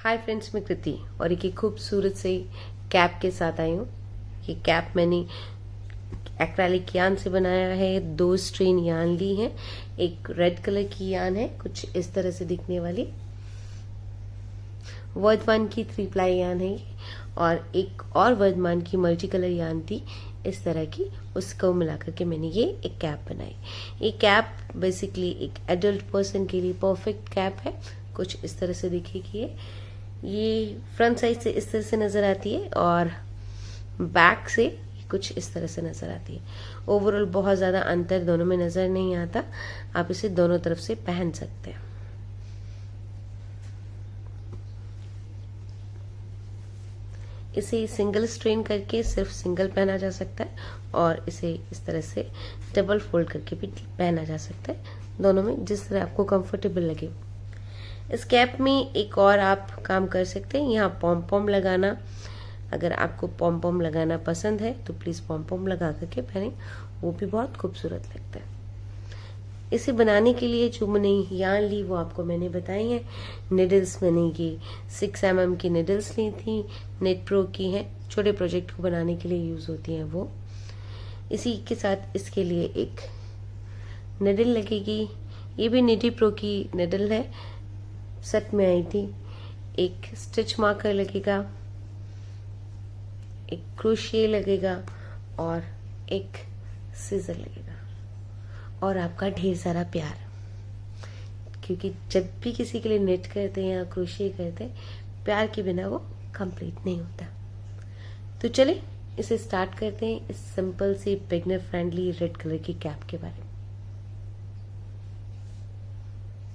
Hi friends, मैं कृति और एक खूबसूरत से कैप के साथ आई हूँ। ये कैप मैंने एक्रेलिक यान से बनाया है। 2 स्ट्रेन यान ली है। एक रेड कलर की यान है, कुछ इस तरह से दिखने वाली। वर्धमान की 3 प्लाई यान है ये, और एक और वर्धमान की मल्टी कलर यान थी इस तरह की। उसको मिलाकर के मैंने ये एक कैप बनाई। ये कैप बेसिकली एक एडल्ट पर्सन के लिए परफेक्ट कैप है। कुछ इस तरह से दिखेगी। ये फ्रंट साइड से इस तरह से नजर आती है और बैक से कुछ इस तरह से नजर आती है। ओवरऑल बहुत ज्यादा अंतर दोनों में नजर नहीं आता। आप इसे दोनों तरफ से पहन सकते हैं। इसे सिंगल स्ट्रेन करके सिर्फ सिंगल पहना जा सकता है और इसे इस तरह से डबल फोल्ड करके भी पहना जा सकता है। दोनों में जिस तरह आपको कंफर्टेबल लगे। इस कैप में एक और आप काम कर सकते हैं, यहाँ पॉम पॉम लगाना। अगर आपको पॉम पॉम लगाना पसंद है तो प्लीज पॉम पॉम लगा करके पहने, वो भी बहुत खूबसूरत लगता है। इसे बनाने के लिए जो मैंने यान ली वो आपको मैंने बताई है। निडल्स मैंने ये 6 mm की निडल्स ली थी, नेट प्रो की है। छोटे प्रोजेक्ट को बनाने के लिए यूज होती हैं वो। इसी के साथ इसके लिए एक निडल लगेगी। ये भी निडी प्रो की निडल है, सेट में आई थी। एक स्टिच मार्कर लगेगा, एक क्रोशिया लगेगा और एक सीजर लगेगा और आपका ढेर सारा प्यार। क्योंकि जब भी किसी के लिए नेट करते हैं या क्रोशिया करते हैं, प्यार के बिना वो कंप्लीट नहीं होता। तो चलिए इसे स्टार्ट करते हैं, इस सिंपल सी बिगनर फ्रेंडली रेड कलर की कैप के बारे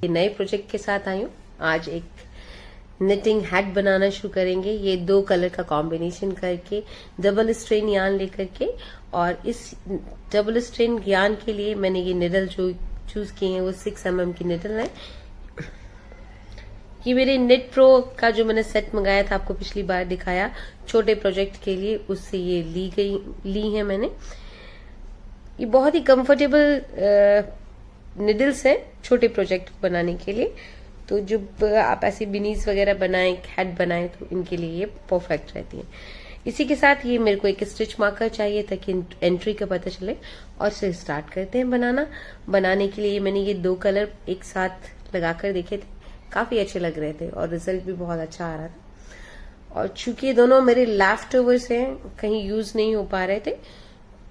में। नए प्रोजेक्ट के साथ आई हूँ। आज एक निटिंग हैट बनाना शुरू करेंगे। ये 2 कलर का कॉम्बिनेशन करके डबल स्ट्रेन यान लेकर के, और इस डबल स्ट्रेन यान के लिए मैंने ये निडल जो चूज किए हैं वो 6 mm की निडल है। ये मेरे नेट प्रो का जो मैंने सेट मंगाया था, आपको पिछली बार दिखाया छोटे प्रोजेक्ट के लिए, उससे ये ली है मैंने। ये बहुत ही कंफर्टेबल निडल्स है छोटे प्रोजेक्ट बनाने के लिए। तो जब आप ऐसे बिनीज वगैरह बनाएं, हैट बनाएं, तो इनके लिए ये परफेक्ट रहती है। इसी के साथ ये मेरे को एक स्टिच मार्कर चाहिए ताकि एंट्री का पता चले, और से स्टार्ट करते हैं बनाना। बनाने के लिए मैंने ये 2 कलर एक साथ लगाकर देखे थे, काफी अच्छे लग रहे थे और रिजल्ट भी बहुत अच्छा आ रहा था। और चूंकि दोनों मेरे लेफ्ट ओवर्स हैं, कहीं यूज नहीं हो पा रहे थे,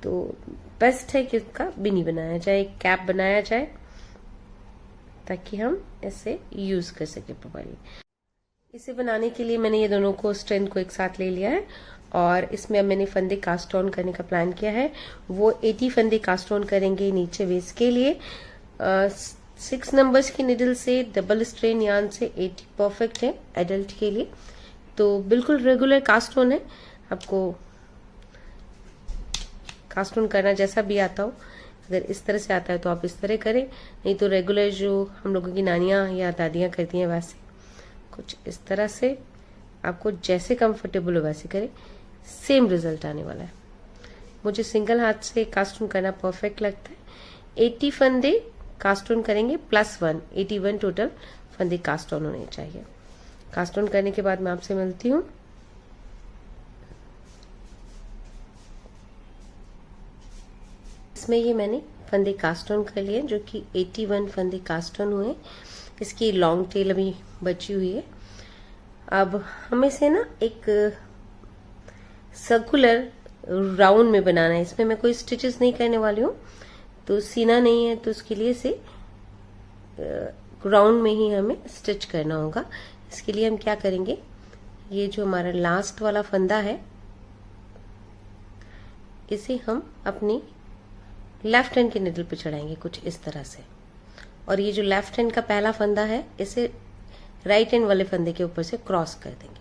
तो बेस्ट है कि इसका बिनी बनाया जाए, कैप बनाया जाए, ताकि हम इसे यूज कर सके प्रॉपर्ली। इसे बनाने के लिए मैंने ये दोनों को स्ट्रेंथ को एक साथ ले लिया है और इसमें अब मैंने फंदे कास्ट ऑन करने का प्लान किया है। वो 80 फंदे कास्ट ऑन करेंगे नीचे वेस्ट के लिए। 6 नंबर्स की निडल से डबल स्ट्रेन यान से 80 परफेक्ट है एडल्ट के लिए। तो बिल्कुल रेगुलर कास्ट ऑन है, आपको कास्ट ऑन करना जैसा भी आता हो। अगर इस तरह से आता है तो आप इस तरह करें, नहीं तो रेगुलर जो हम लोगों की नानियां या दादियां करती हैं वैसे कुछ इस तरह से, आपको जैसे कंफर्टेबल हो वैसे करें, सेम रिजल्ट आने वाला है। मुझे सिंगल हाथ से कास्ट ऑन करना परफेक्ट लगता है। 80 फंदे कास्ट ऑन करेंगे +1, 81 टोटल फंदे कास्ट ऑन होने चाहिए। कास्ट ऑन करने के बाद मैं आपसे मिलती हूँ। इसमें ये मैंने फंदे कास्ट ऑन कर लिए, जो कि 81 फंदे कास्ट ऑन हुए। इसकी लॉन्ग टेल अभी बची हुई है। अब हमें इसे ना एक सर्कुलर राउंड में बनाना है। इसमें मैं कोई स्टिचेस नहीं करने वाली हूँ, तो सीना नहीं है, तो उसके लिए इसे राउंड में ही हमें स्टिच करना होगा। इसके लिए हम क्या करेंगे, ये जो हमारा लास्ट वाला फंदा है, इसे हम अपनी लेफ्ट हैंड के निडल पे चढ़ाएंगे कुछ इस तरह से। और ये जो लेफ्ट हैंड का पहला फंदा है, इसे राइट हैंड वाले फंदे के ऊपर से क्रॉस कर देंगे,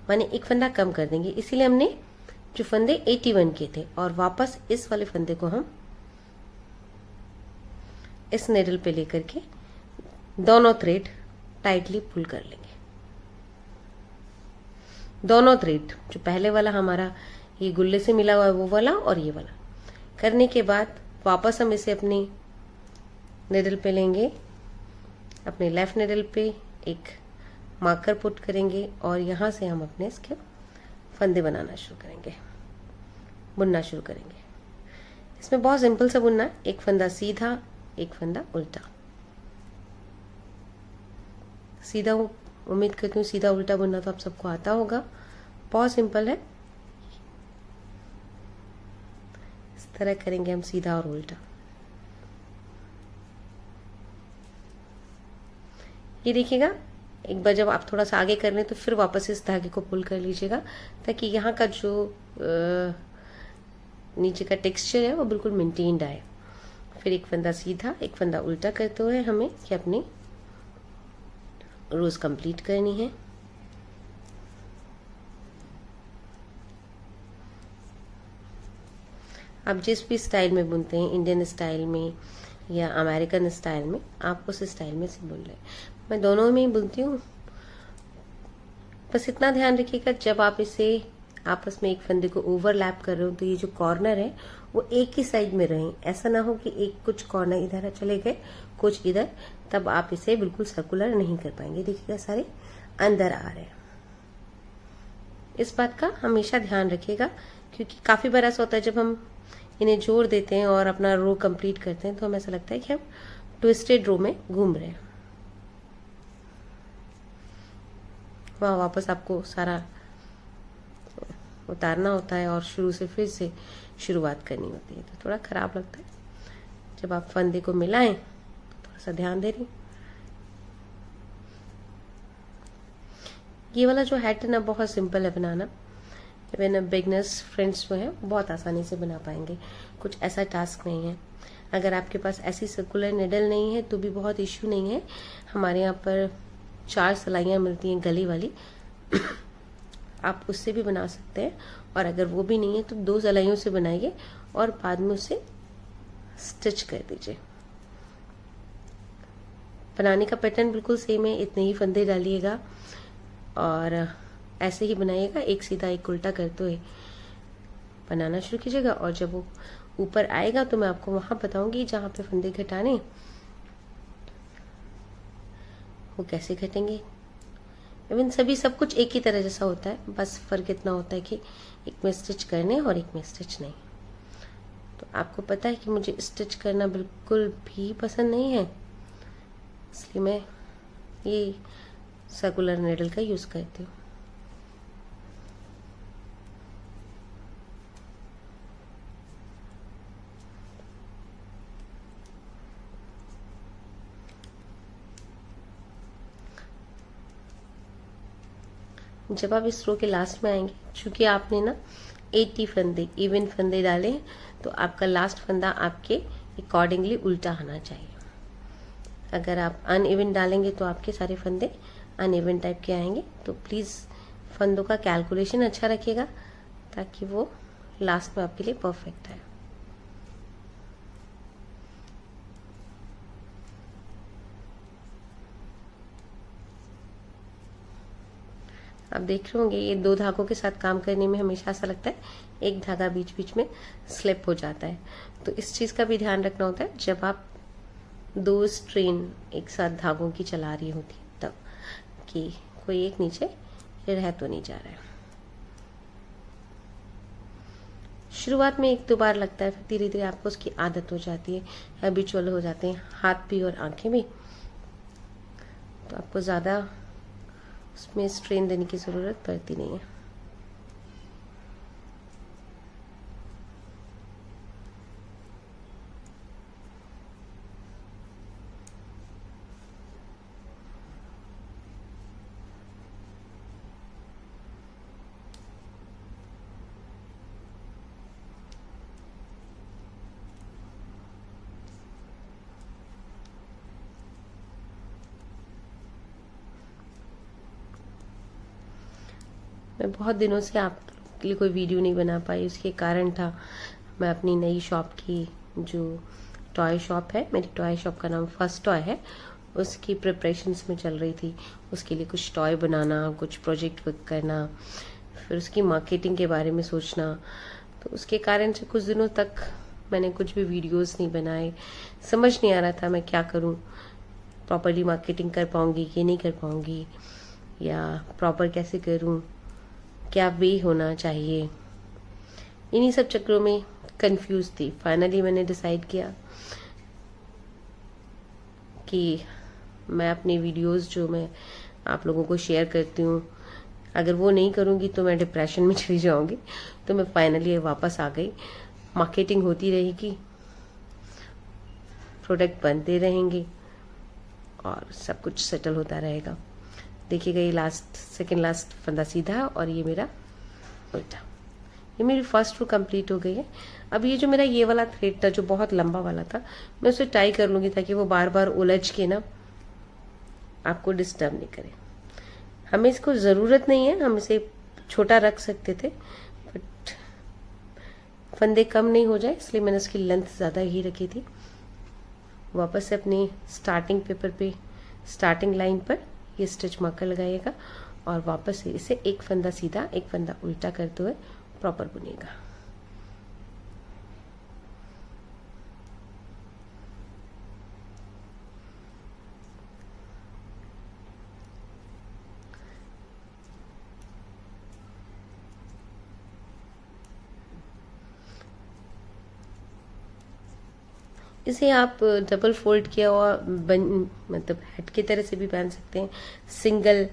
माने एक फंदा कम कर देंगे। इसीलिए हमने जो फंदे 81 के थे, और वापस इस वाले फंदे को हम इस निडल पे लेकर के दोनों थ्रेड टाइटली पुल कर लेंगे। दोनों थ्रेड, जो पहले वाला हमारा ये गुल्ले से मिला हुआ है वो वाला और ये वाला, करने के बाद वापस हम इसे अपनी निडल पे लेंगे, अपने लेफ्ट निडल पे एक मार्कर पुट करेंगे और यहाँ से हम अपने इसके फंदे बनाना शुरू करेंगे, बुनना शुरू करेंगे। इसमें बहुत सिंपल सा बुनना है, एक फंदा सीधा, एक फंदा उल्टा। सीधा, उम्मीद करती हूँ सीधा उल्टा बुनना तो आप सबको आता होगा, बहुत सिंपल है। इस तरह करेंगे हम सीधा और उल्टा। ये देखिएगा, एक बार जब आप थोड़ा सा आगे कर लें तो फिर वापस इस धागे को पुल कर लीजिएगा, ताकि यहाँ का जो नीचे का टेक्सचर है वो बिल्कुल मेंटेन्ड आए। फिर एक फंदा सीधा, एक फंदा उल्टा करते हुए हमें कि अपनी रोज कंप्लीट करनी है। आप जिस भी स्टाइल में बुनते हैं, इंडियन स्टाइल में या अमेरिकन स्टाइल में, आप उस स्टाइल में से बुन लें। मैं दोनों में ही बुनती हूँ। बस इतना ध्यान रखिएगा, जब आप इसे आपस में एक फंदे को ओवरलैप कर रहे हो तो ये जो कॉर्नर है वो एक ही साइड में रहें। ऐसा ना हो कि एक कुछ कॉर्नर इधर चले गए, कुछ इधर, तब आप इसे बिल्कुल सर्कुलर नहीं कर पाएंगे। देखिएगा सारे अंदर आ रहे हैं। इस बात का हमेशा ध्यान रखिएगा, क्योंकि काफी बार ऐसा होता है जब हम इन्हें जोड़ देते हैं और अपना रो कंप्लीट करते हैं तो हमें ऐसा लगता है कि हम ट्विस्टेड रो में घूम रहे हैं। वहां वापस आपको सारा उतारना होता है और शुरू से फिर से शुरुआत करनी होती है, तो थोड़ा खराब लगता है। जब आप फंदे को मिलाएं तो थोड़ा सा ध्यान दे रही। ये वाला जो हैट है ना, बहुत सिंपल है बनाना। इवन बिगनर्स फ्रेंड्स जो है बहुत आसानी से बना पाएंगे, कुछ ऐसा टास्क नहीं है। अगर आपके पास ऐसी सर्कुलर निडल नहीं है तो भी बहुत इश्यू नहीं है। हमारे यहाँ पर 4 सिलाइयाँ मिलती हैं गली वाली, आप उससे भी बना सकते हैं। और अगर वो भी नहीं है तो 2 सिलाइयों से बनाइए और बाद में उसे स्टिच कर दीजिए। बनाने का पैटर्न बिल्कुल सेम है, इतने ही फंदे डालिएगा और ऐसे ही बनाइएगा, एक सीधा एक उल्टा करते हुए बनाना शुरू कीजिएगा। और जब वो ऊपर आएगा तो मैं आपको वहां बताऊंगी जहां पे फंदे घटाने वो कैसे घटेंगे। इवन सभी सब कुछ एक ही तरह जैसा होता है, बस फर्क इतना होता है कि एक में स्टिच करने और एक में स्टिच नहीं। तो आपको पता है कि मुझे स्टिच करना बिल्कुल भी पसंद नहीं है, इसलिए मैं ये सर्कुलर नीडल का यूज करती हूँ। जब आप इस रो के लास्ट में आएंगे, चूंकि आपने ना 80 फंदे इवन फंदे डाले, तो आपका लास्ट फंदा आपके अकॉर्डिंगली उल्टा आना चाहिए। अगर आप अनइवन डालेंगे तो आपके सारे फंदे अनइवन टाइप के आएंगे। तो प्लीज फंदों का कैलकुलेशन अच्छा रखिएगा ताकि वो लास्ट में आपके लिए परफेक्ट आए। आप देख रहे होंगे ये 2 धागों के साथ काम करने में हमेशा ऐसा लगता है एक धागा बीच बीच में स्लिप हो जाता है। तो इस चीज का भी ध्यान रखना होता है जब आप 2 स्ट्रेन एक साथ धागों की चला रही होती है, तब कि कोई एक नीचे रह तो नहीं जा रहा है। शुरुआत में 1-2 बार लगता है, फिर धीरे धीरे आपको उसकी आदत हो जाती है, हैबिचुअल हो जाते हैं हाथ भी और आंखें भी। तो आपको ज्यादा उसमें स्ट्रेन देने की जरूरत पड़ती नहीं है। मैं बहुत दिनों से आपके लिए कोई वीडियो नहीं बना पाई, उसके कारण था मैं अपनी नई शॉप की, जो टॉय शॉप है, मेरी टॉय शॉप का नाम फर्स्ट टॉय है, उसकी प्रिपरेशंस में चल रही थी। उसके लिए कुछ टॉय बनाना, कुछ प्रोजेक्ट वर्क करना, फिर उसकी मार्केटिंग के बारे में सोचना। तो उसके कारण से कुछ दिनों तक मैंने कुछ भी वीडियोस नहीं बनाए। समझ नहीं आ रहा था मैं क्या करूं, प्रॉपरली मार्केटिंग कर पाऊंगी कि नहीं कर पाऊंगी, या प्रॉपर कैसे करूं, क्या वे होना चाहिए, इन्हीं सब चक्रों में कंफ्यूज थी। फाइनली मैंने डिसाइड किया कि मैं अपने वीडियोस जो मैं आप लोगों को शेयर करती हूँ, अगर वो नहीं करूँगी तो मैं डिप्रेशन में चली जाऊँगी। तो मैं फाइनली वापस आ गई। मार्केटिंग होती रहेगी, प्रोडक्ट बनते रहेंगे और सब कुछ सेटल होता रहेगा। देखिएगा ये सेकंड लास्ट फंदा सीधा और ये मेरा उल्टा। ये मेरी फर्स्ट रो कंप्लीट हो गई है। अब ये जो मेरा ये वाला थ्रेड था जो बहुत लंबा वाला था, मैं उसे टाई कर लूंगी ताकि वो बार बार उलझ के ना आपको डिस्टर्ब नहीं करे। हमें इसको ज़रूरत नहीं है, हम इसे छोटा रख सकते थे, बट फंदे कम नहीं हो जाए इसलिए मैंने इसकी लेंथ ज़्यादा ही रखी थी। वापस से अपनी स्टार्टिंग पेपर पे स्टार्टिंग लाइन पर ये स्टिच मार्कर लगाइएगा और वापस से इसे एक फंदा सीधा एक फंदा उल्टा करते हुए प्रॉपर बुनिएगा। इसे आप डबल फोल्ड किया हुआ मतलब हेड की तरह से भी पहन सकते हैं, सिंगल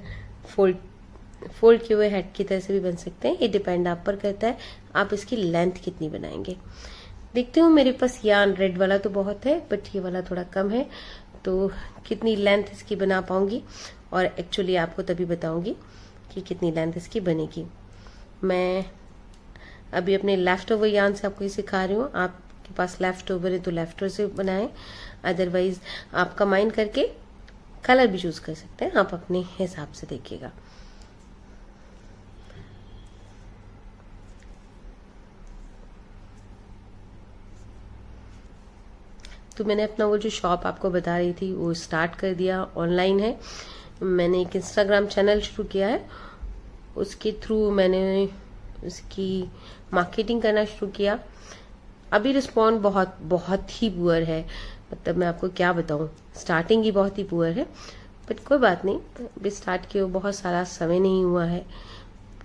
फोल्ड किए हुए हेड की तरह से भी बन सकते हैं। ये डिपेंड आप पर करता है आप इसकी लेंथ कितनी बनाएंगे। देखती हूँ मेरे पास यार्न रेड वाला तो बहुत है बट ये वाला थोड़ा कम है, तो कितनी लेंथ इसकी बना पाऊंगी और एक्चुअली आपको तभी बताऊंगी कि कितनी लेंथ इसकी बनेगी। मैं अभी अपने लेफ्ट ओवर यार्न से आपको ये सिखा रही हूँ। आपके पास लेफ्ट ओवर है तो लेफ्ट ओवर से बनाएं, अदरवाइज आप कंबाइन करके कलर भी चूज कर सकते हैं, आप अपने हिसाब से देखिएगा। तो मैंने अपना वो जो शॉप आपको बता रही थी वो स्टार्ट कर दिया, ऑनलाइन है। मैंने एक इंस्टाग्राम चैनल शुरू किया है, उसके थ्रू मैंने उसकी मार्केटिंग करना शुरू किया। अभी रिस्पॉन्ड बहुत ही पुअर है, मतलब मैं आपको क्या बताऊं, स्टार्टिंग ही बहुत ही पुअर है, बट कोई बात नहीं। अभी स्टार्ट किए बहुत सारा समय नहीं हुआ है,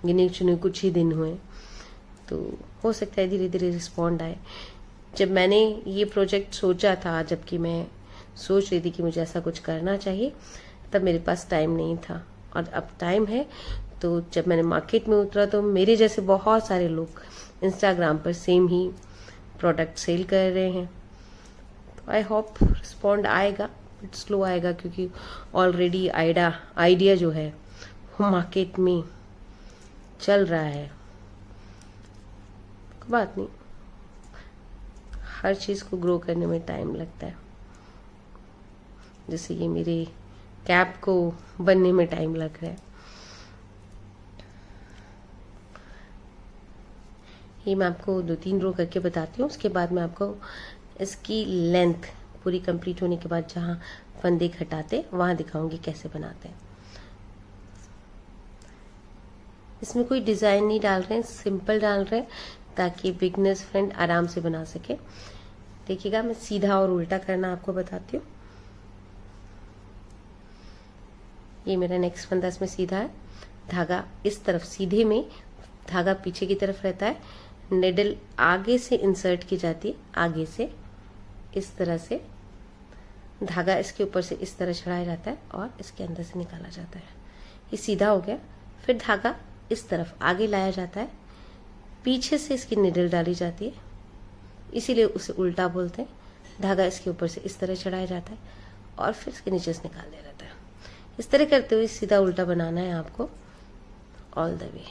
गिने चुने कुछ ही दिन हुए, तो हो सकता है धीरे धीरे रिस्पॉन्ड आए। जब मैंने ये प्रोजेक्ट सोचा था, जबकि मैं सोच रही थी कि मुझे ऐसा कुछ करना चाहिए, तब मेरे पास टाइम नहीं था और अब टाइम है। तो जब मैंने मार्केट में उतरा तो मेरे जैसे बहुत सारे लोग इंस्टाग्राम पर सेम ही प्रोडक्ट सेल कर रहे हैं। तो आई होप रिस्पॉन्ड आएगा, बट स्लो आएगा क्योंकि ऑलरेडी आइडिया जो है वो मार्केट में चल रहा है। कोई बात नहीं, हर चीज को ग्रो करने में टाइम लगता है। जैसे ये मेरे कैप को बनने में टाइम लग रहा है। ये मैं आपको 2-3 रो करके बताती हूँ, उसके बाद मैं आपको इसकी लेंथ पूरी कंप्लीट होने के बाद जहाँ फंदे घटाते वहां दिखाऊंगी कैसे बनाते हैं। इसमें कोई डिजाइन नहीं डाल रहे हैं, सिंपल डाल रहे हैं ताकि बिगनर्स फ्रेंड आराम से बना सके। देखिएगा मैं सीधा और उल्टा करना आपको बताती हूँ। ये मेरा नेक्स्ट फंदा इसमें सीधा है, धागा इस तरफ सीधे में, धागा पीछे की तरफ रहता है, निडल आगे से इंसर्ट की जाती है, आगे से इस तरह से धागा इसके ऊपर से इस तरह चढ़ाया जाता है और इसके अंदर से निकाला जाता है। ये सीधा हो गया। फिर धागा इस तरफ आगे लाया जाता है, पीछे से इसकी निडल डाली जाती है, इसीलिए उसे उल्टा बोलते हैं। धागा इसके ऊपर से इस तरह चढ़ाया जाता है और फिर इसके नीचे से निकाल दिया जाता है। इस तरह करते हुए सीधा उल्टा बनाना है आपको all the way.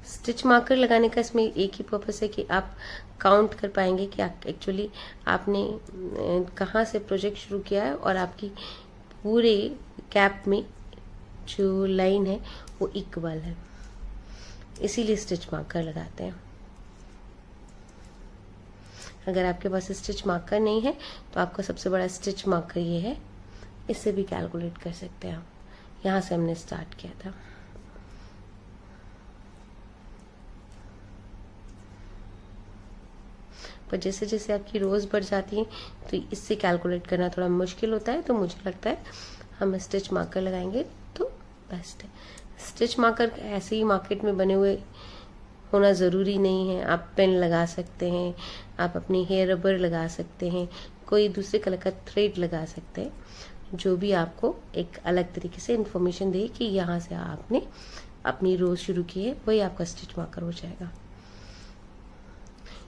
Stitch marker लगाने का इसमें एक ही पर्पस है कि आप काउंट कर पाएंगे कि एक्चुअली आपने कहाँ से प्रोजेक्ट शुरू किया है और आपकी पूरे कैप में जो लाइन है वो इक्वल है, इसीलिए स्टिच मार्कर लगाते हैं। अगर आपके पास स्टिच मार्कर नहीं है तो आपका सबसे बड़ा स्टिच मार्कर ये है, इससे भी कैलकुलेट कर सकते हैं आप। यहाँ से हमने स्टार्ट किया था। पर जैसे जैसे आपकी रोज़ बढ़ जाती है तो इससे कैलकुलेट करना थोड़ा मुश्किल होता है। तो मुझे लगता है हम स्टिच मार्कर लगाएंगे तो बेस्ट है। स्टिच मार्कर ऐसे ही मार्केट में बने हुए होना ज़रूरी नहीं है। आप पेन लगा सकते हैं, आप अपनी हेयर रबर लगा सकते हैं, कोई दूसरे कलर का थ्रेड लगा सकते हैं, जो भी आपको एक अलग तरीके से इन्फॉर्मेशन दे कि यहाँ से आपने अपनी रोज शुरू की है, वही आपका स्टिच मार्कर हो जाएगा।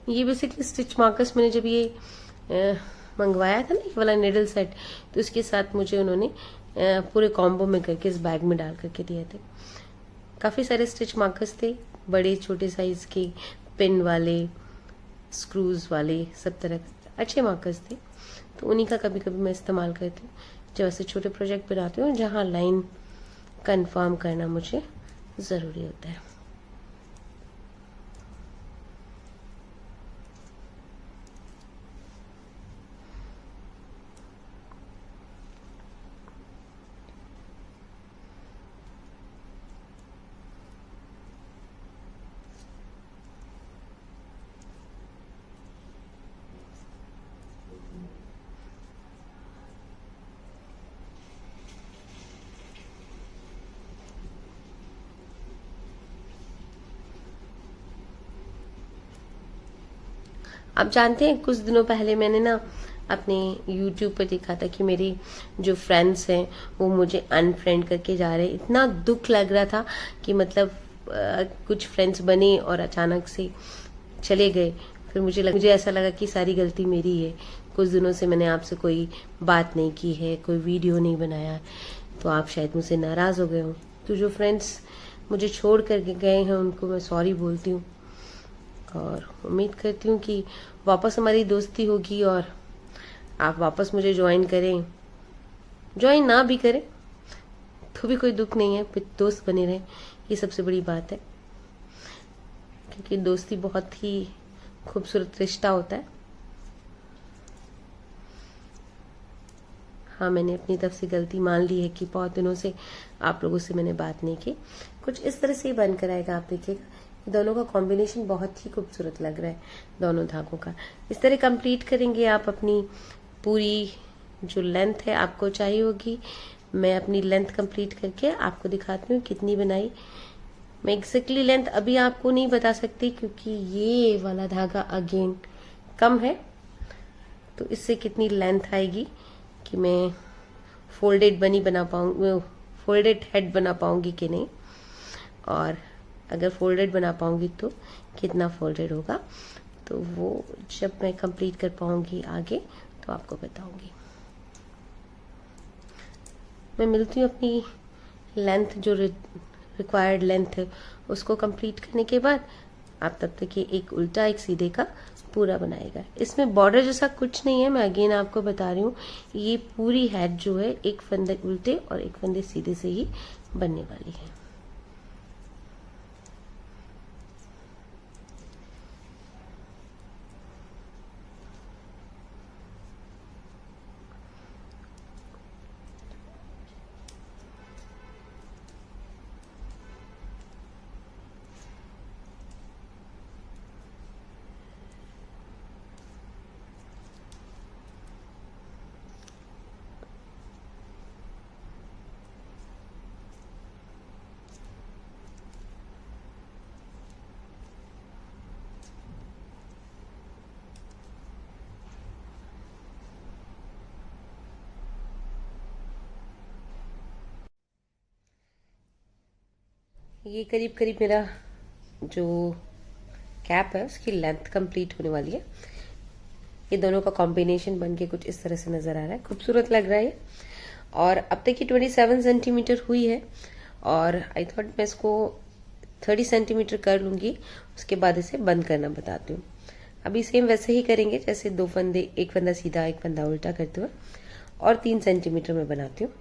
ये बेसिकली स्टिच मार्कर्स मैंने जब ये मंगवाया था ना, ये वाला निडल सेट, तो इसके साथ मुझे उन्होंने पूरे कॉम्बो में करके इस बैग में डाल करके दिए थे। काफ़ी सारे स्टिच मार्कर्स थे, बड़े छोटे साइज के, पिन वाले, स्क्रूज वाले, सब तरह के अच्छे मार्कर्स थे। तो उन्हीं का कभी कभी मैं इस्तेमाल करती हूँ जब ऐसे छोटे प्रोजेक्ट बनाती हूँ जहाँ लाइन कंफर्म करना मुझे ज़रूरी होता है। आप जानते हैं कुछ दिनों पहले मैंने ना अपने YouTube पर देखा था कि मेरी जो फ्रेंड्स हैं वो मुझे अनफ्रेंड करके जा रहे हैं। इतना दुख लग रहा था कि मतलब कुछ फ्रेंड्स बने और अचानक से चले गए। फिर मुझे ऐसा लगा कि सारी गलती मेरी है। कुछ दिनों से मैंने आपसे कोई बात नहीं की है, कोई वीडियो नहीं बनाया, तो आप शायद मुझसे नाराज़ हो गए हो। तो जो फ्रेंड्स मुझे छोड़ करके गए हैं उनको मैं सॉरी बोलती हूँ और उम्मीद करती हूँ कि वापस हमारी दोस्ती होगी और आप वापस मुझे ज्वाइन करें। ज्वाइन ना भी करें तो भी कोई दुख नहीं है, फिर दोस्त बने रहें, ये सबसे बड़ी बात है। क्योंकि दोस्ती बहुत ही खूबसूरत रिश्ता होता है। हाँ, मैंने अपनी तरफ से गलती मान ली है कि बहुत दिनों से आप लोगों से मैंने बात नहीं की। कुछ इस तरह से ही बनकर आएगा, आप देखिएगा। दोनों का कॉम्बिनेशन बहुत ही खूबसूरत लग रहा है, दोनों धागों का। इस तरह कंप्लीट करेंगे आप अपनी पूरी जो लेंथ है आपको चाहिए होगी। मैं अपनी लेंथ कंप्लीट करके आपको दिखाती हूँ कितनी बनाई। मैं एग्जैक्टली लेंथ अभी आपको नहीं बता सकती क्योंकि ये वाला धागा अगेन कम है, तो इससे कितनी लेंथ आएगी कि मैं फोल्डेड बनी बना पाऊंगी, फोल्डेड हेड बना पाऊंगी कि नहीं, और अगर फोल्डेड बना पाऊंगी तो कितना फोल्डेड होगा। तो वो जब मैं कंप्लीट कर पाऊंगी आगे तो आपको बताऊंगी। मैं मिलती हूँ अपनी लेंथ जो रिक्वायर्ड लेंथ है उसको कंप्लीट करने के बाद। आप तब तक ये एक उल्टा एक सीधे का पूरा बनाएगा। इसमें बॉर्डर जैसा कुछ नहीं है, मैं अगेन आपको बता रही हूँ। ये पूरी हेड जो है एक फंदे उल्टे और एक फंदे सीधे से ही बनने वाली है। ये करीब करीब मेरा जो कैप है उसकी लेंथ कंप्लीट होने वाली है। ये दोनों का कॉम्बिनेशन बनके कुछ इस तरह से नजर आ रहा है, खूबसूरत लग रहा है। और अब तक ये 27 सेंटीमीटर हुई है और आई थॉट मैं इसको 30 सेंटीमीटर कर लूंगी, उसके बाद इसे बंद करना बताती हूँ। अभी सेम वैसे ही करेंगे जैसे दो फंदे, एक फंदा सीधा एक फंदा उल्टा करते हुए, और 3 सेंटीमीटर में बनाती हूँ।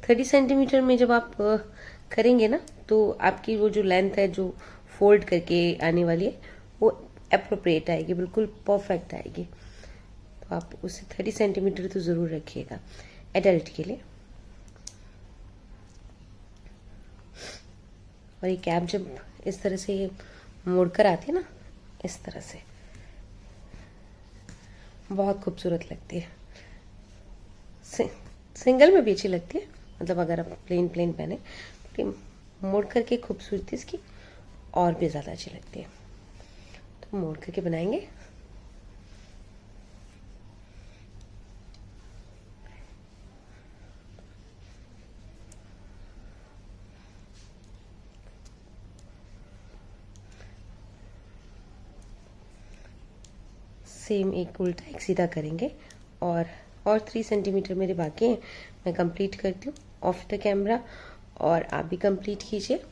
30 सेंटीमीटर में जब आप करेंगे ना तो आपकी वो जो लेंथ है जो फोल्ड करके आने वाली है वो अप्रोप्रिएट आएगी, बिल्कुल परफेक्ट आएगी। तो आप उसे 30 सेंटीमीटर तो जरूर रखिएगा एडल्ट के लिए। और ये कैप जब इस तरह से ये मोड़ कर आती है ना, इस तरह से बहुत खूबसूरत लगती है। सिंगल में भी अच्छी लगती है, मतलब अगर आप प्लेन प्लेन पहने तो मोड़ करके खूबसूरती इसकी और भी ज़्यादा अच्छी लगती है। तो मोड़ करके बनाएंगे। सेम एक उल्टा एक सीधा करेंगे और 3 सेंटीमीटर मेरे बाकी हैं, मैं कंप्लीट करती हूँ ऑफ द कैमरा और आप भी कंप्लीट कीजिए।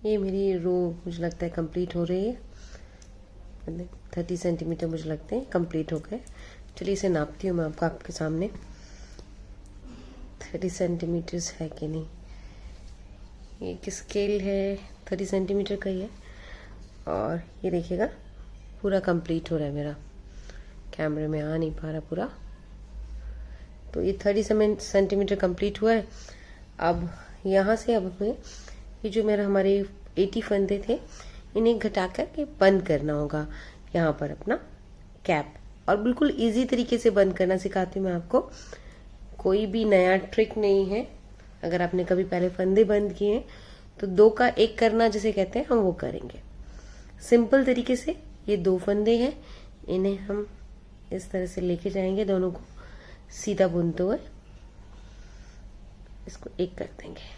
ये मेरी रो मुझे लगता है कंप्लीट हो रही है, 30 सेंटीमीटर मुझे लगते हैं कंप्लीट हो गए। चलिए इसे नापती हूँ मैं आपके सामने 30 सेंटीमीटर्स है कि नहीं। ये एक स्केल है 30 सेंटीमीटर का ही है और ये देखिएगा पूरा कंप्लीट हो रहा है मेरा, कैमरे में आ नहीं पा रहा पूरा। तो ये 30 सेंटीमीटर कंप्लीट हुआ है। अब यहाँ से अब हमें ये जो मेरा हमारे 80 फंदे थे इन्हें घटा कर के बंद करना होगा यहाँ पर अपना कैप, और बिल्कुल इजी तरीके से बंद करना सिखाती हूँ मैं आपको। कोई भी नया ट्रिक नहीं है। अगर आपने कभी पहले फंदे बंद किए हैं तो 2 का 1 करना जिसे कहते हैं हम वो करेंगे सिंपल तरीके से। ये 2 फंदे हैं, इन्हें हम इस तरह से लेके जाएंगे, दोनों को सीधा बुनते हुए इसको 1 कर देंगे।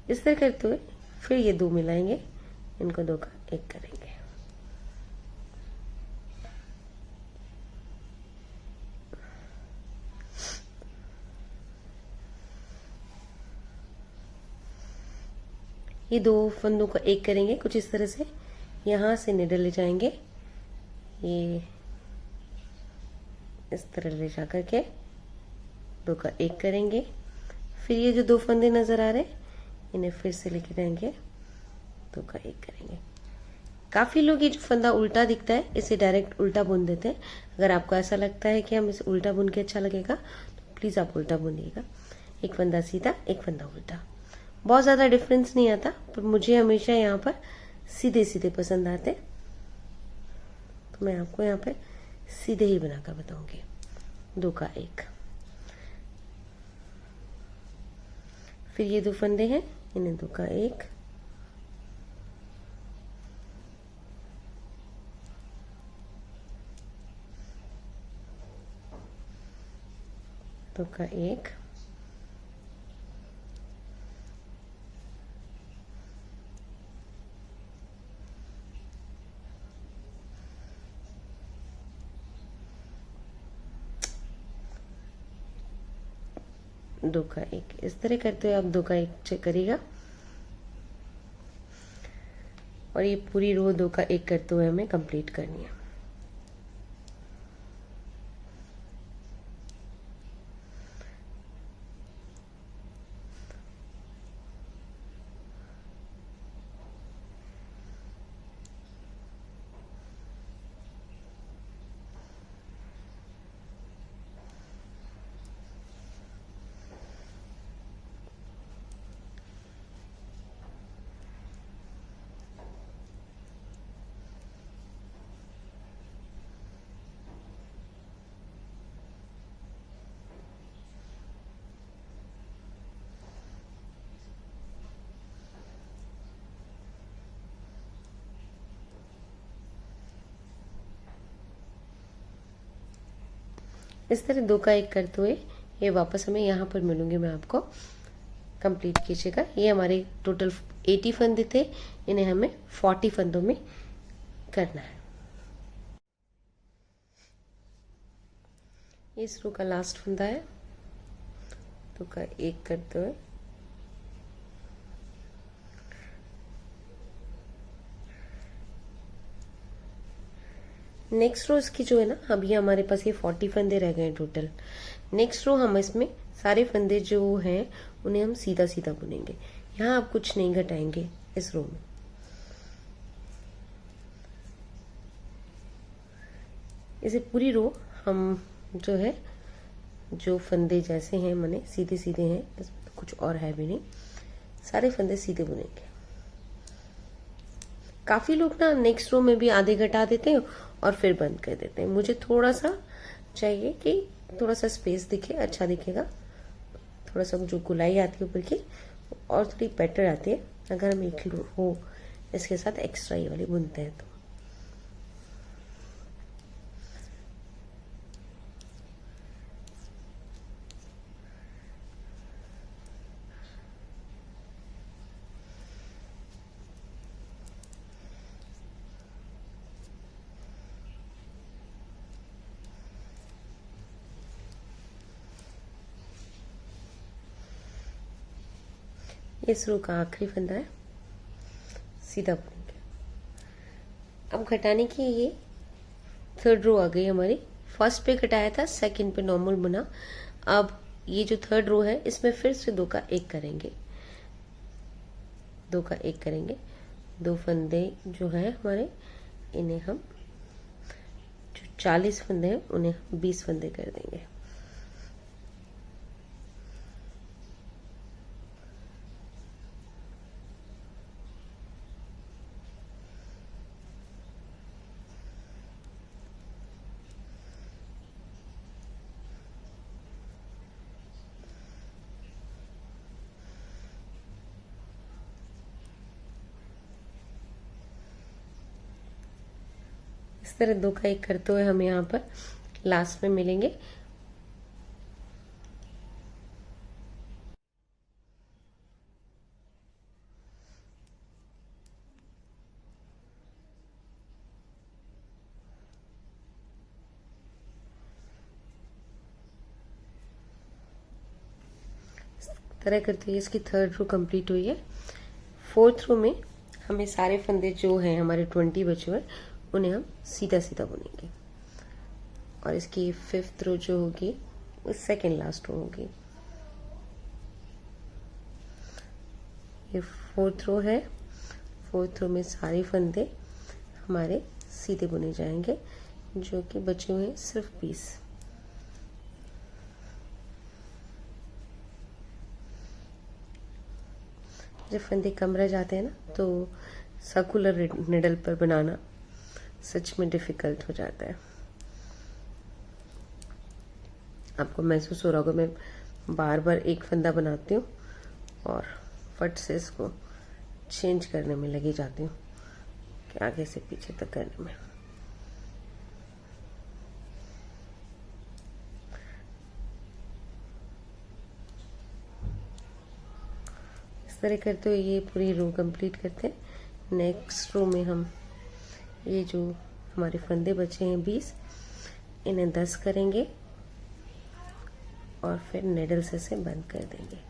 इस तरह करते हुए फिर ये 2 मिलाएंगे, इनको 2 का 1 करेंगे। ये 2 फंदों का 1 करेंगे कुछ इस तरह से, यहां से निडल ले जाएंगे, ये इस तरह ले जा करके 2 का 1 करेंगे। फिर ये जो 2 फंदे नजर आ रहे हैं इन्हें फिर से लेके जाएंगे, 2 का 1 करेंगे। काफी लोग ये जो फंदा उल्टा दिखता है इसे डायरेक्ट उल्टा बुन देते हैं। अगर आपको ऐसा लगता है कि हम इसे उल्टा बुन के अच्छा लगेगा तो प्लीज आप उल्टा बुनिएगा। एक फंदा सीधा, एक फंदा उल्टा, बहुत ज्यादा डिफरेंस नहीं आता, पर मुझे हमेशा यहाँ पर सीधे सीधे पसंद आते, तो मैं आपको यहाँ पे सीधे ही बनाकर बताऊंगी। 2 का 1, फिर ये 2 फंदे हैं इन्हें 2 का 1, दो का 1, दो का 1। इस तरह करते हुए आप 2 का 1 चेक करिएगा और ये पूरी रो 2 का 1 करते हुए हमें कंप्लीट करनी है। इस तरह 2 का 1 करते हुए ये वापस हमें यहाँ पर मिलूंगी मैं आपको कंप्लीट कीजिएगा। ये हमारे टोटल 80 फंदे थे, इन्हें हमें 40 फंदों में करना है। इस रो का लास्ट फंदा है, तो का एक करते हुए नेक्स्ट रो इसकी जो है ना, अभी हमारे पास ये 40 फंदे रह गए टोटल। नेक्स्ट रो हम इसमें सारे फंदे जो हैं उन्हें हम सीधा सीधा बुनेंगे। यहाँ आप कुछ नहीं घटाएंगे इस रो में। इसे पूरी रो हम जो है, जो फंदे जैसे हैं माने सीधे सीधे हैं, इसमें कुछ और है भी नहीं, सारे फंदे सीधे बुनेंगे। काफी लोग ना नेक्स्ट रो में भी आधे घटा देते हैं और फिर बंद कर देते हैं। मुझे थोड़ा सा चाहिए कि थोड़ा सा स्पेस दिखे, अच्छा दिखेगा। थोड़ा सा जो गुलाई आती है ऊपर की और थोड़ी बेटर आती है अगर हम एक रो इसके साथ एक्स्ट्रा ये वाली बुनते हैं तो। इस रो का आखिरी फंदा है, सीधा बुनेंगे। अब घटाने की ये थर्ड रो आ गई हमारी। फर्स्ट पे घटाया था, सेकंड पे नॉर्मल बुना। अब ये जो थर्ड रो है इसमें फिर से 2 का 1 करेंगे, 2 का 1 करेंगे। 2 फंदे जो है हमारे, इन्हें हम जो 40 फंदे हैं उन्हें हम 20 फंदे कर देंगे। इस तरह 2 का 1 करते हुए हम यहाँ पर लास्ट में मिलेंगे। इस तरह करते हुए इसकी थर्ड रो कंप्लीट हुई है। फोर्थ रो में हमें सारे फंदे जो हैं हमारे 20 बचे हुए उन्हें हम सीधा सीधा बुनेंगे और इसकी फिफ्थ रो जो होगी वो सेकेंड लास्ट रो होगी। ये फोर्थ रो है। फोर्थ रो में सारे फंदे हमारे सीधे बुने जाएंगे, जो कि बचे हुए हैं सिर्फ 20। जब फंदे कम रह जाते हैं ना तो सर्कुलर निडल पर बनाना सच में डिफिकल्ट हो जाता है। आपको महसूस हो रहा होगा मैं बार बार एक फंदा बनाती हूँ और फट से इसको चेंज करने में लगी जाती हूँ कि आगे से पीछे तक करने में। इस तरह करते हुए ये पूरी रो कंप्लीट करते हैं। नेक्स्ट रो में हम ये जो हमारे फंदे बचे हैं 20, इन्हें 10 करेंगे और फिर नेडल से इसे बंद कर देंगे।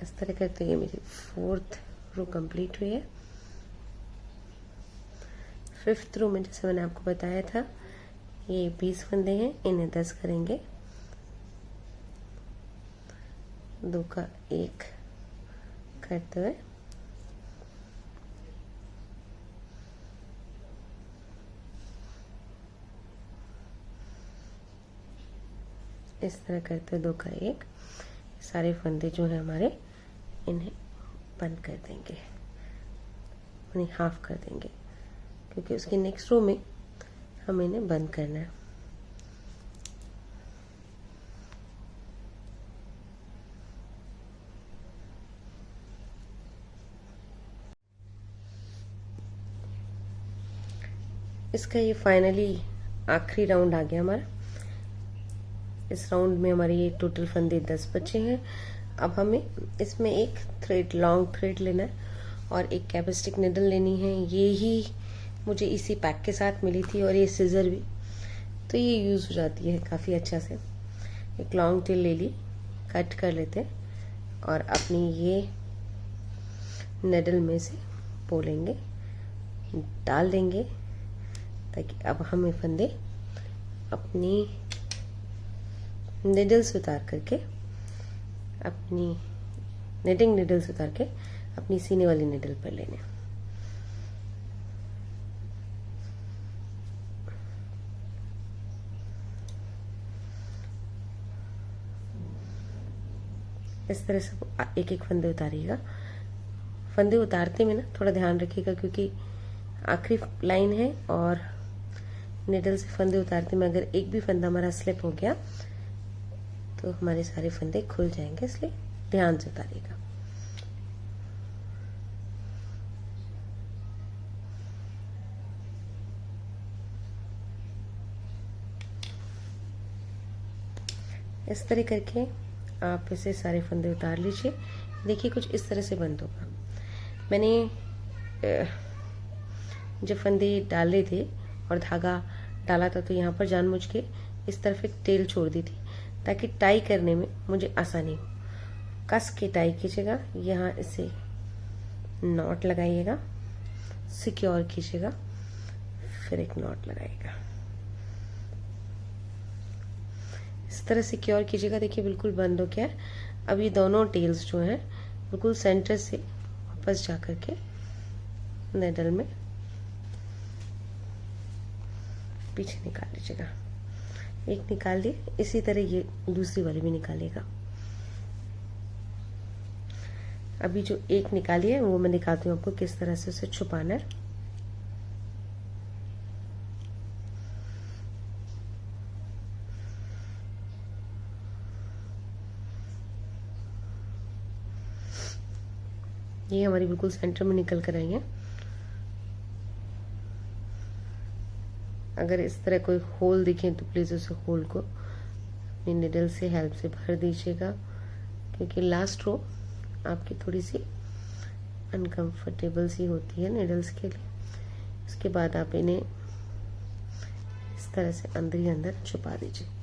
इस तरह करते हुए मेरी फोर्थ रो कंप्लीट हुई है। फिफ्थ रो में जैसे मैंने आपको बताया था ये 20 फंदे हैं, इन्हें 10 करेंगे। 2 का 1 करते हुए इस तरह करते हुए 2 का 1 सारे फंदे जो है हमारे इन्हें बंद कर देंगे, यानी हाफ कर देंगे, क्योंकि उसके नेक्स्ट रो में हमें इन्हें बंद करना है। इसका ये फाइनली आखिरी राउंड आ गया हमारा। इस राउंड में हमारे ये टोटल फंदे 10 बचे हैं। अब हमें इसमें एक थ्रेड, लॉन्ग थ्रेड लेना है और एक कैपेस्टिक निडल लेनी है। ये ही मुझे इसी पैक के साथ मिली थी और ये सीजर भी, तो ये यूज हो जाती है काफी अच्छा से। एक लॉन्ग टेल ले ली, कट कर लेते हैं और अपनी ये निडल में से पोलेंगे, डाल देंगे, ताकि अब हमें फंदे अपनी निडल से उतार करके, अपनी निटिंग निडल से उतार के अपनी सीने वाली निडल पर लेने। इस तरह से एक एक फंदे उतारिएगा। फंदे उतारते में ना थोड़ा ध्यान रखिएगा, क्योंकि आखिरी लाइन है और निडल से फंदे उतारते में अगर एक भी फंदा हमारा स्लिप हो गया तो हमारे सारे फंदे खुल जाएंगे, इसलिए ध्यान से उतारिएगा। इस तरह करके आप इसे सारे फंदे उतार लीजिए। देखिए कुछ इस तरह से बंद होगा। मैंने जब फंदे डाले थे और धागा डाला था तो यहाँ पर जानबूझ के इस तरफ एक टेल छोड़ दी थी, ताकि टाई करने में मुझे आसानी हो। कस के टाई कीजिएगा, यहाँ इसे नॉट लगाइएगा, सिक्योर कीजिएगा, फिर एक नॉट लगाइएगा। इस तरह सिक्योर कीजिएगा। देखिए बिल्कुल बंद हो गया है। अब ये दोनों टेल्स जो हैं बिल्कुल सेंटर से वापस जा करके निडल में पीछे निकाल लीजिएगा। एक निकाल दिए, इसी तरह ये दूसरी वाली भी निकालिएगा। अभी जो एक निकाली है वो मैं दिखाती हूँ आपको किस तरह से उसे छुपाना है। ये हमारी बिल्कुल सेंटर में निकल कर आई है। अगर इस तरह कोई होल दिखे तो प्लीज उस होल को अपनी निडल से हेल्प से भर दीजिएगा, क्योंकि लास्ट रो आपकी थोड़ी सी अनकंफर्टेबल सी होती है निडल्स के लिए। इसके बाद आप इन्हें इस तरह से अंदर ही अंदर छुपा दीजिए।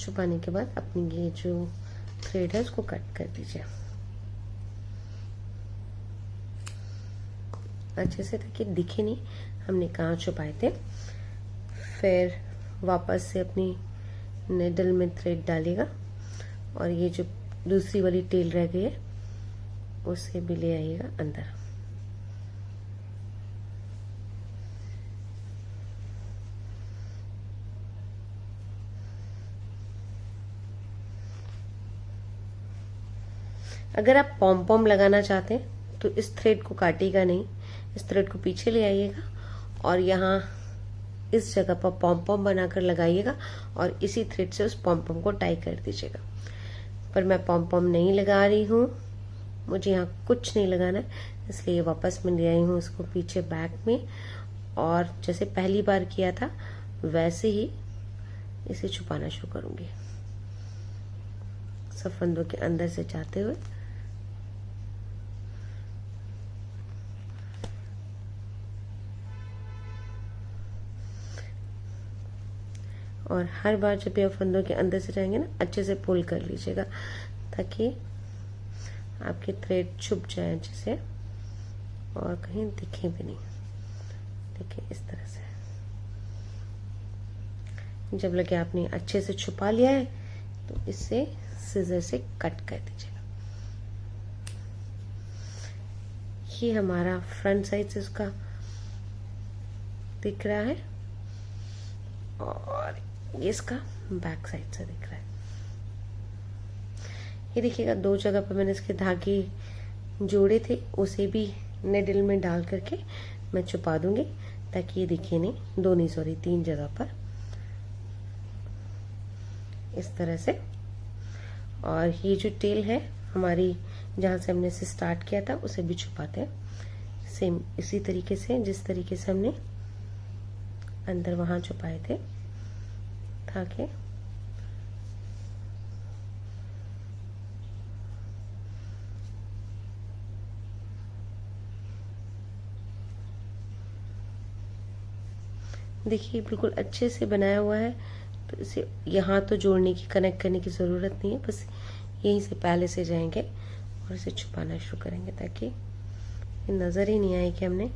छुपाने के बाद अपनी ये जो थ्रेड है उसको कट कर दीजिए अच्छे से, ताकि दिखे नहीं हमने कहाँ छुपाए थे। फिर वापस से अपनी निडल में थ्रेड डालेगा और ये जो दूसरी वाली टेल रह गई है उसे भी ले आइएगा अंदर। अगर आप पॉम पॉम लगाना चाहते हैं तो इस थ्रेड को काटिएगा नहीं, इस थ्रेड को पीछे ले आइएगा और यहाँ इस जगह पर पॉम पॉम बनाकर लगाइएगा और इसी थ्रेड से उस पॉम पॉम को टाई कर दीजिएगा। पर मैं पॉम पॉम नहीं लगा रही हूँ, मुझे यहाँ कुछ नहीं लगाना है, इसलिए वापस मैं ले आई हूँ उसको पीछे बैक में, और जैसे पहली बार किया था वैसे ही इसे छुपाना शुरू करूंगी, सब फंदों के अंदर से जाते हुए। और हर बार जब ये फंदों के अंदर से जाएंगे ना, अच्छे से पुल कर लीजिएगा ताकि आपके थ्रेड छुप जाए अच्छे से और कहीं दिखे भी नहीं। देखिए इस तरह से जब लगे आपने अच्छे से छुपा लिया है तो इससे सीजर से कट कर दीजिएगा। ये हमारा फ्रंट साइड से उसका दिख रहा है और ये इसका बैक साइड से दिख रहा है। ये देखिएगा 2 जगह पर मैंने इसके धागे जोड़े थे, उसे भी नेडल में डाल करके मैं छुपा दूंगी ताकि ये दिखे नहीं, 2 नहीं सॉरी 3 जगह पर इस तरह से। और ये जो टेल है हमारी, जहां से हमने इसे स्टार्ट किया था उसे भी छुपाते हैं सेम इसी तरीके से जिस तरीके से हमने अंदर वहां छुपाए थे, ताकि देखिए बिल्कुल अच्छे से बनाया हुआ है। तो इसे यहाँ तो जोड़ने की, कनेक्ट करने की ज़रूरत नहीं है, बस यहीं से पहले से जाएंगे और इसे छुपाना शुरू करेंगे ताकि ये नज़र ही नहीं आए कि हमने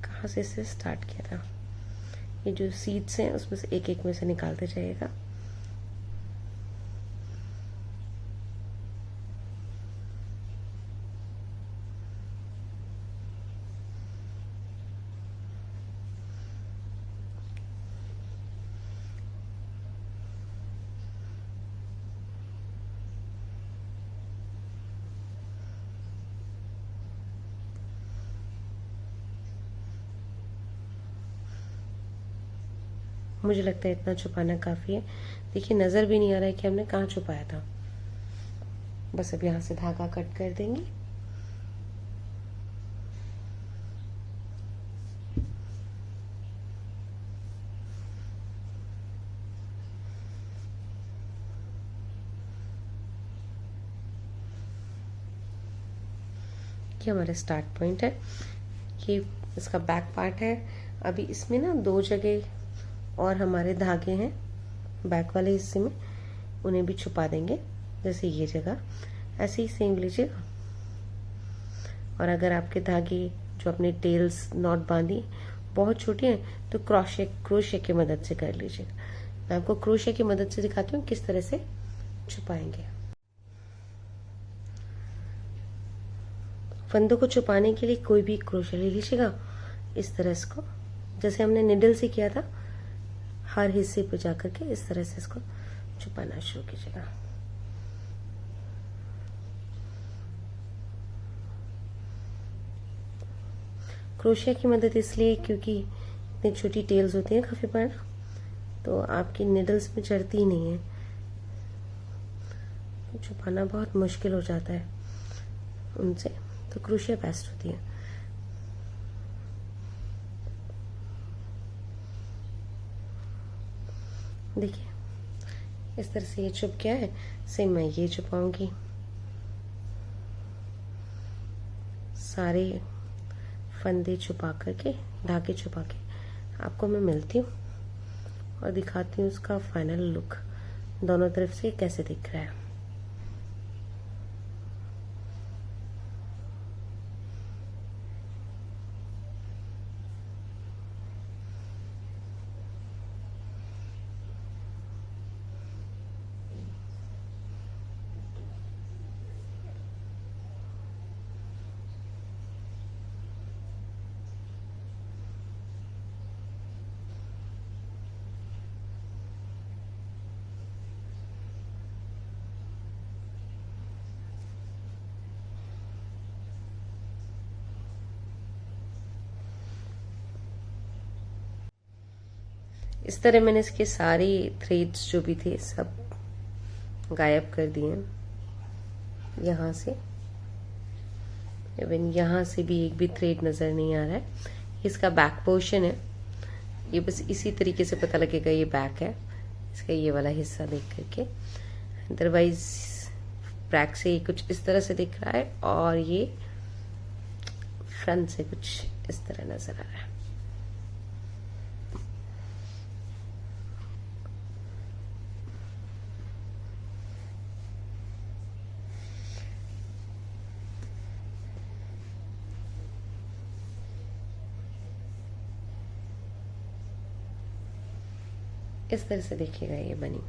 कहाँ से इसे स्टार्ट किया था। ये जो सीड्स हैं उसमें से एक एक में से निकालते जाइएगा। मुझे लगता है इतना छुपाना काफ़ी है। देखिए नज़र भी नहीं आ रहा है कि हमने कहाँ छुपाया था। बस अब यहाँ से धागा कट कर देंगे। ये हमारा स्टार्ट पॉइंट है, ये इसका बैक पार्ट है। अभी इसमें ना 2 जगह और हमारे धागे हैं बैक वाले हिस्से में, उन्हें भी छुपा देंगे। जैसे ये जगह ऐसे ही सेम लीजिएगा। और अगर आपके धागे जो अपने टेल्स नॉट बांधी बहुत छोटे हैं तो क्रोशे की मदद से कर लीजिएगा। मैं आपको क्रोशे की मदद से दिखाती हूँ किस तरह से छुपाएंगे। फंदों को छुपाने के लिए कोई भी क्रोशे ले लीजिएगा। इस तरह इसको जैसे हमने निडल से किया था, हर हिस्से पर जाकर के इस तरह से इसको छुपाना शुरू कीजिएगा। क्रोशिया की मदद इसलिए क्योंकि इतनी छोटी टेल्स होती हैं काफी बार, तो आपकी निडल्स में चढ़ती ही नहीं है, तो छुपाना बहुत मुश्किल हो जाता है उनसे, तो क्रोशिया बेस्ट होती है। देखिए इस तरह से ये छुप गया है। सेम मैं ये छुपाऊंगी। सारे फंदे छुपा करके, धागे छुपा के आपको मैं मिलती हूँ और दिखाती हूँ उसका फाइनल लुक दोनों तरफ से कैसे दिख रहा है। इस तरह मैंने इसके सारे थ्रेड्स जो भी थे सब गायब कर दिए। यहाँ से इवन यहाँ से भी एक भी थ्रेड नजर नहीं आ रहा है। इसका बैक पोर्शन है, ये बस इसी तरीके से पता लगेगा ये बैक है, इसका ये वाला हिस्सा देख करके। अदरवाइज बैक से ये कुछ इस तरह से दिख रहा है और ये फ्रंट से कुछ इस तरह नजर आ रहा है। इस तरह से देखिएगा ये बनी।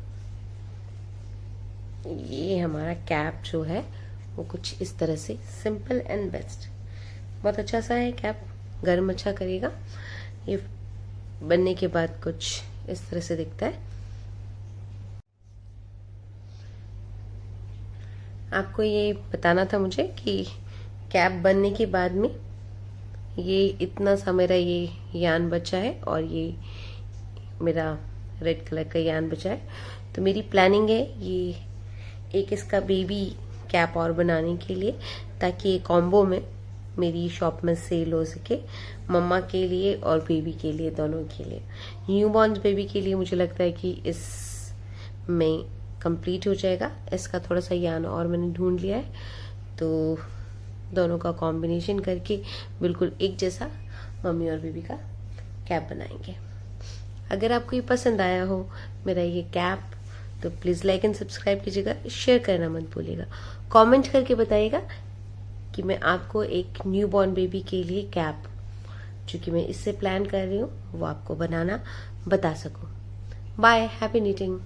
ये हमारा कैप जो है वो कुछ इस तरह से सिंपल एंड बेस्ट, बहुत अच्छा सा है कैप, गर्म अच्छा करेगा। ये बनने के बाद कुछ इस तरह से दिखता है। आपको ये बताना था मुझे कि कैप बनने के बाद में ये इतना सा मेरा ये यान बचा है और ये मेरा रेड कलर का यान बचा है। तो मेरी प्लानिंग है ये एक इसका बेबी कैप और बनाने के लिए, ताकि ये कॉम्बो में मेरी शॉप में सेल हो सके, मम्मा के लिए और बेबी के लिए, दोनों के लिए। न्यूबॉर्न बेबी के लिए मुझे लगता है कि इस में कंप्लीट हो जाएगा। इसका थोड़ा सा यान और मैंने ढूंढ लिया है, तो दोनों का कॉम्बिनेशन करके बिल्कुल एक जैसा मम्मी और बेबी का कैप बनाएंगे। अगर आपको ये पसंद आया हो मेरा ये कैप, तो प्लीज़ लाइक एंड सब्सक्राइब कीजिएगा, शेयर करना मत भूलिएगा, कमेंट करके बताइएगा कि मैं आपको एक न्यूबॉर्न बेबी के लिए कैप, जो कि मैं इससे प्लान कर रही हूँ, वो आपको बनाना बता सकूँ। Bye, happy knitting.